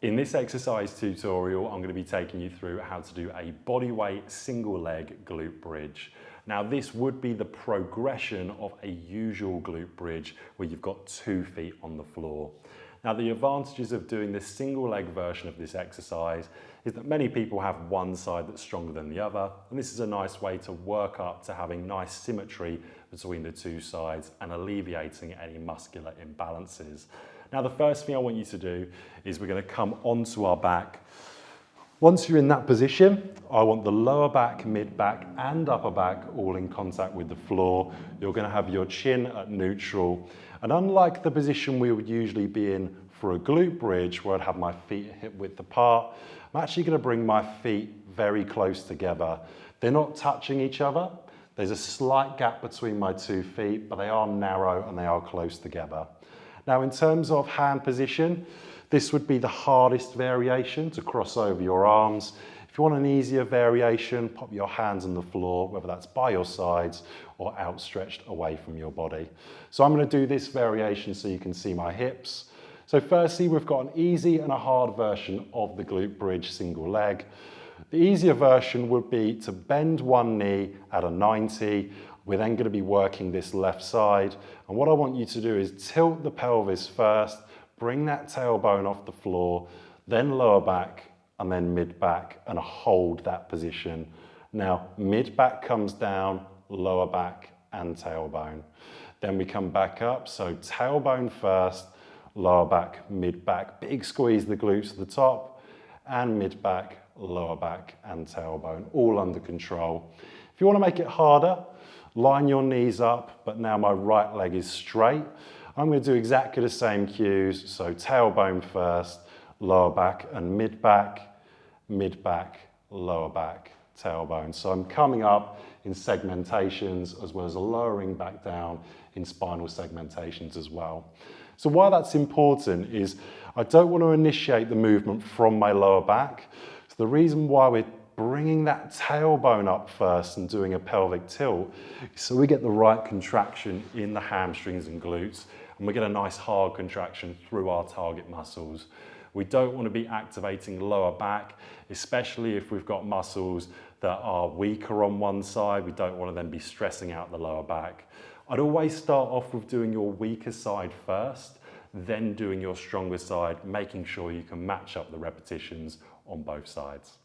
In this exercise tutorial, I'm going to be taking you through how to do a bodyweight single leg glute bridge. Now this would be the progression of a usual glute bridge where you've got 2 feet on the floor. Now the advantages of doing this single leg version of this exercise is that many people have one side that's stronger than the other, and this is a nice way to work up to having nice symmetry between the 2 sides and alleviating any muscular imbalances. Now the first thing I want you to do is we're going to come onto our back. Once you're in that position, I want the lower back, mid back and upper back all in contact with the floor. You're going to have your chin at neutral, and unlike the position we would usually be in for a glute bridge where I'd have my feet hip width apart, I'm actually going to bring my feet very close together. They're not touching each other. There's a slight gap between my 2 feet, but they are narrow and they are close together. Now in terms of hand position, this would be the hardest variation to cross over your arms. If you want an easier variation, pop your hands on the floor, whether that's by your sides or outstretched away from your body. So I'm going to do this variation so you can see my hips. So firstly, we've got an easy and a hard version of the glute bridge single leg. The easier version would be to bend one knee at a 90. We're then going to be working this left side. And what I want you to do is tilt the pelvis first, bring that tailbone off the floor, then lower back and then mid back, and hold that position. Now mid back comes down, lower back and tailbone. Then we come back up, so tailbone first, lower back, mid back, big squeeze the glutes to the top, and mid back, lower back and tailbone, all under control. If you want to make it harder, line your knees up, but now my right leg is straight. I'm going to do exactly the same cues, so tailbone first, lower back and mid back, lower back, tailbone. So I'm coming up in segmentations as well as lowering back down in spinal segmentations as well. So why that's important is I don't want to initiate the movement from my lower back. So the reason why we're bringing that tailbone up first and doing a pelvic tilt so we get the right contraction in the hamstrings and glutes, and we get a nice hard contraction through our target muscles. We don't want to be activating lower back, especially if we've got muscles that are weaker on one side. We don't want to then be stressing out the lower back. I'd always start off with doing your weaker side first, then doing your stronger side, making sure you can match up the repetitions on both sides.